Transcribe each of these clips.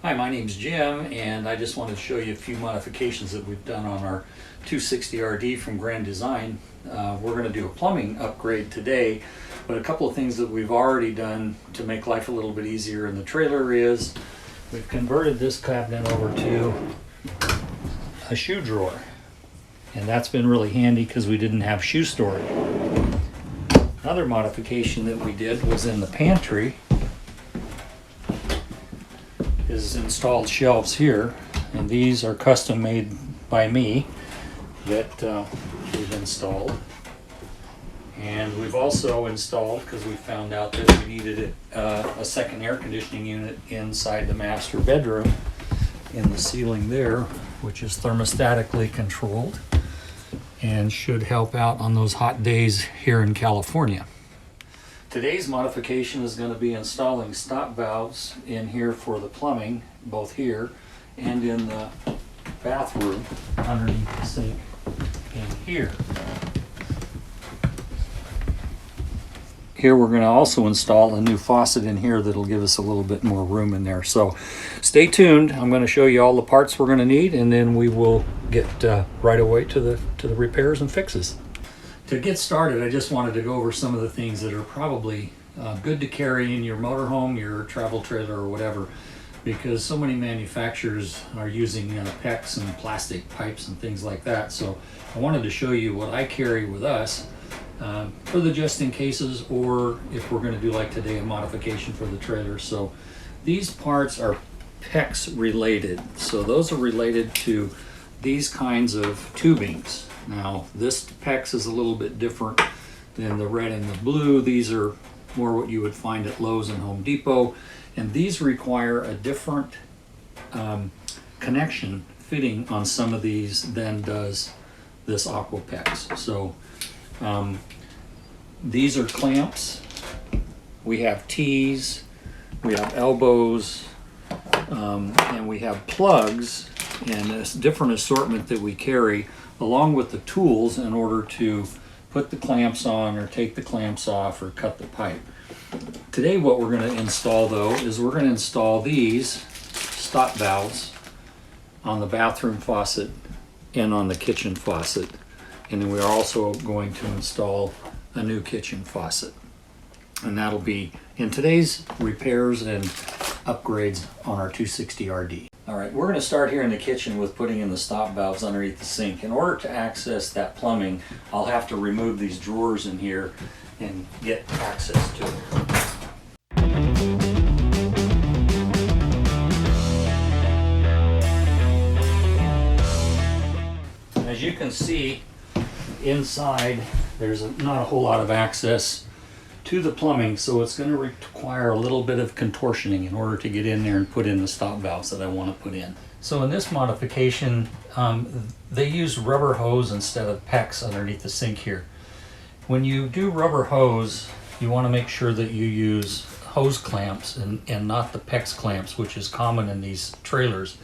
Hi, my name's Jim, and I just wanted to show you a few modifications that we've done on our 260RD from Grand Design. We're going to do a plumbing upgrade today, but a couple of things that we've already done to make life a little bit easier in the trailer is we've converted this cabinet over to a shoe drawer, and that's been really handy because we didn't have shoe storage. Another modification that we did was in the pantry is installed shelves here, and these are custom made by me that we've installed. And we've also installed, because we found out that we needed a second air conditioning unit inside the master bedroom in the ceiling there, which is thermostatically controlled and should help out on those hot days here in California. Today's modification is going to be installing stop valves in here for the plumbing, both here and in the bathroom underneath the sink in here. Here we're going to also install a new faucet in here that'll give us a little bit more room in there. So stay tuned. I'm going to show you all the parts we're going to need, and then we will get right away to the repairs and fixes. To get started, I just wanted to go over some of the things that are probably good to carry in your motorhome, your travel trailer, or whatever, because so many manufacturers are using PEX and plastic pipes and things like that. So I wanted to show you what I carry with us for the just in cases, or if we're going to do like today, a modification for the trailer. So these parts are PEX related. So those are related to these kinds of tubings. Now this PEX is a little bit different than the red and the blue. These are more what you would find at Lowe's and Home Depot, and these require a different connection fitting on some of these than does this Aqua PEX. So these are clamps, we have T's, we have elbows, and we have plugs and a different assortment that we carry along with the tools in order to put the clamps on or take the clamps off or cut the pipe. Today what we're going to install though is we're going to install these stop valves on the bathroom faucet and on the kitchen faucet, and then we're also going to install a new kitchen faucet, and that'll be in today's repairs and upgrades on our 260RD. All right, we're going to start here in the kitchen with putting in the stop valves underneath the sink. In order to access that plumbing, I'll have to remove these drawers in here and get access to it. As you can see, inside there's not a whole lot of access to the plumbing, so it's going to require a little bit of contortioning in order to get in there and put in the stop valves that I want to put in. So in this modification, they use rubber hose instead of PEX underneath the sink here. When you do rubber hose, you want to make sure that you use hose clamps and not the PEX clamps, which is common in these trailers,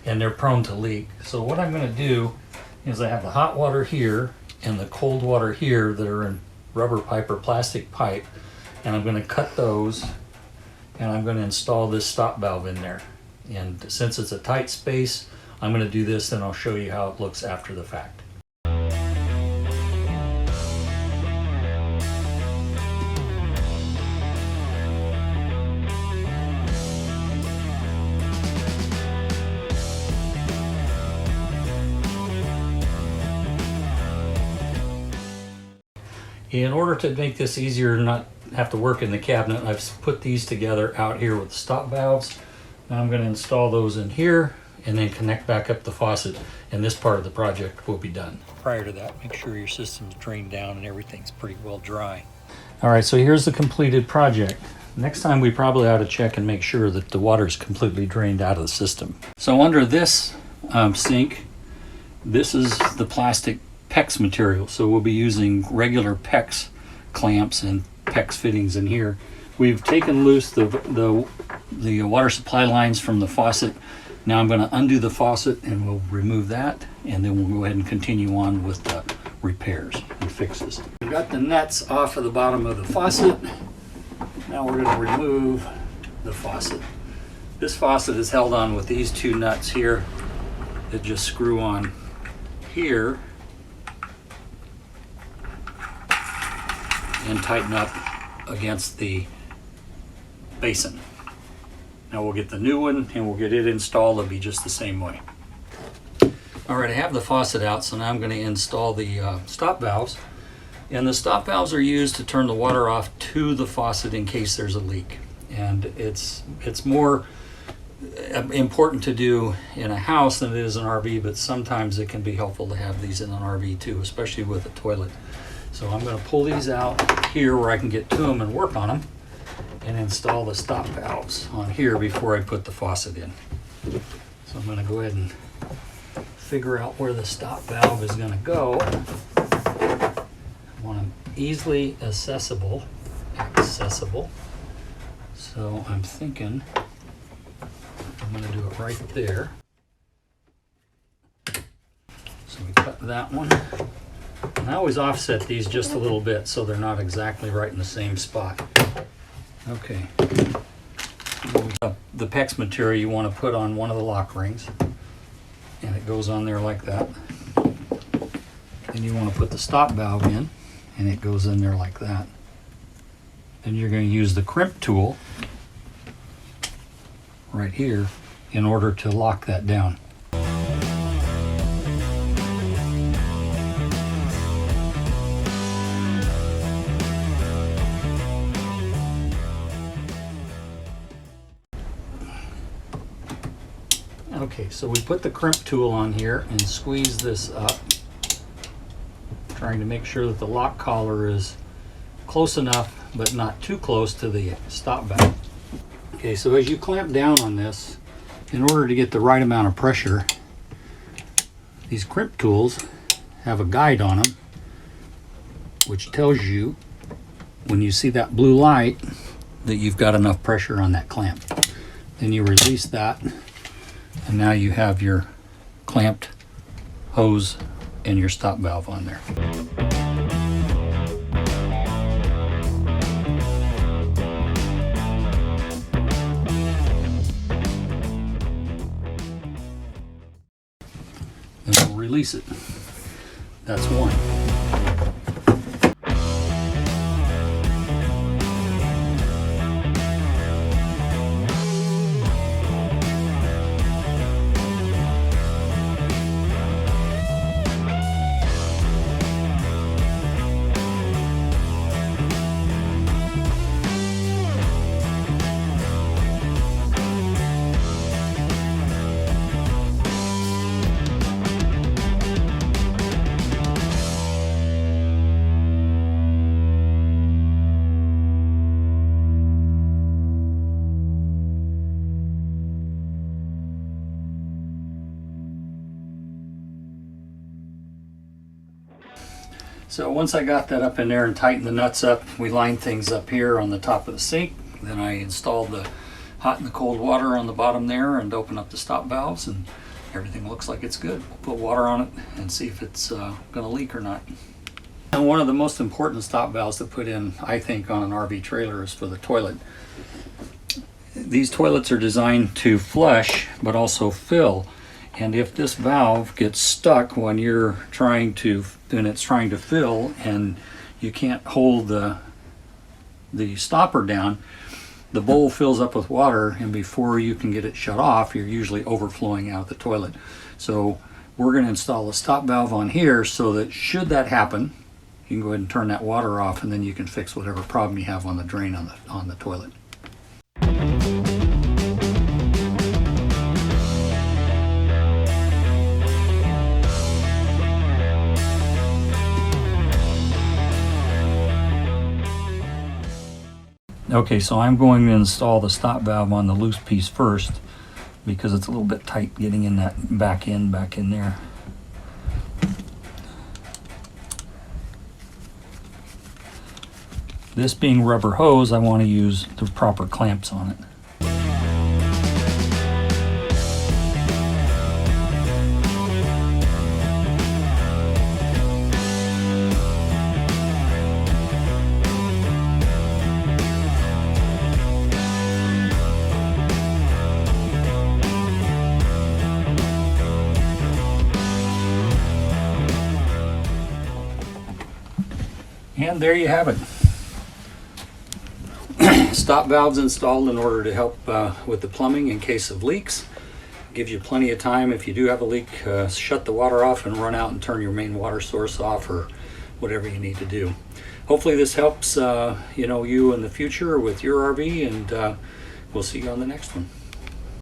and they're prone to leak. So what I'm going to do is I have the hot water here and the cold water here that are in rubber pipe or plastic pipe, and I'm going to cut those, and I'm going to install this stop valve in there. And since it's a tight space, I'm going to do this, and I'll show you how it looks after the fact. In order to make this easier and not have to work in the cabinet, I've put these together out here with the stop valves. Now I'm going to install those in here and then connect back up the faucet, and this part of the project will be done. Prior to that, make sure your system's drained down and everything's pretty well dry. All right, so here's the completed project. Next time we probably ought to check and make sure that the water's completely drained out of the system. So under this sink, this is the plastic PEX material, so we'll be using regular PEX clamps and PEX fittings in here. We've taken loose the water supply lines from the faucet. Now I'm going to undo the faucet and we'll remove that, and then we'll go ahead and continue on with the repairs and fixes. We've got the nuts off of the bottom of the faucet. Now we're going to remove the faucet. This faucet is held on with these two nuts here that just screw on here and tighten up against the basin. Now we'll get the new one and we'll get it installed. It'll be just the same way. All right, I have the faucet out, so now I'm going to install the stop valves. And the stop valves are used to turn the water off to the faucet in case there's a leak. And it's more important to do in a house than it is an RV, but sometimes it can be helpful to have these in an RV too, especially with a toilet. So I'm going to pull these out here where I can get to them and work on them and install the stop valves on here before I put the faucet in. So I'm going to go ahead and figure out where the stop valve is going to go. I want them easily accessible. So I'm thinking I'm going to do it right there. So we cut that one. And I always offset these just a little bit so they're not exactly right in the same spot. Okay. The PEX material you want to put on one of the lock rings. And it goes on there like that. Then you want to put the stop valve in, and it goes in there like that. Then you're going to use the crimp tool right here in order to lock that down. Okay, so we put the crimp tool on here and squeeze this up, trying to make sure that the lock collar is close enough but not too close to the stop valve. Okay, so as you clamp down on this, in order to get the right amount of pressure, these crimp tools have a guide on them which tells you when you see that blue light that you've got enough pressure on that clamp. Then you release that, and now you have your clamped hose and your stop valve on there. Then we'll release it. That's one. So once I got that up in there and tightened the nuts up, we lined things up here on the top of the sink. Then I installed the hot and the cold water on the bottom there and opened up the stop valves, and everything looks like it's good. We'll put water on it and see if it's going to leak or not. And one of the most important stop valves to put in, I think, on an RV trailer is for the toilet. These toilets are designed to flush but also fill. And if this valve gets stuck when you're trying to fill and you can't hold the stopper down, the bowl fills up with water, and before you can get it shut off, you're usually overflowing out the toilet. So we're going to install a stop valve on here so that should that happen, you can go ahead and turn that water off, and then you can fix whatever problem you have on the drain on the toilet. Okay, so I'm going to install the stop valve on the loose piece first because it's a little bit tight getting in that back in there. This being rubber hose, I want to use the proper clamps on it. And there you have it. Stop valves installed in order to help with the plumbing in case of leaks. Gives you plenty of time if you do have a leak, shut the water off and run out and turn your main water source off, or whatever you need to do. Hopefully this helps you in the future with your RV, and we'll see you on the next one.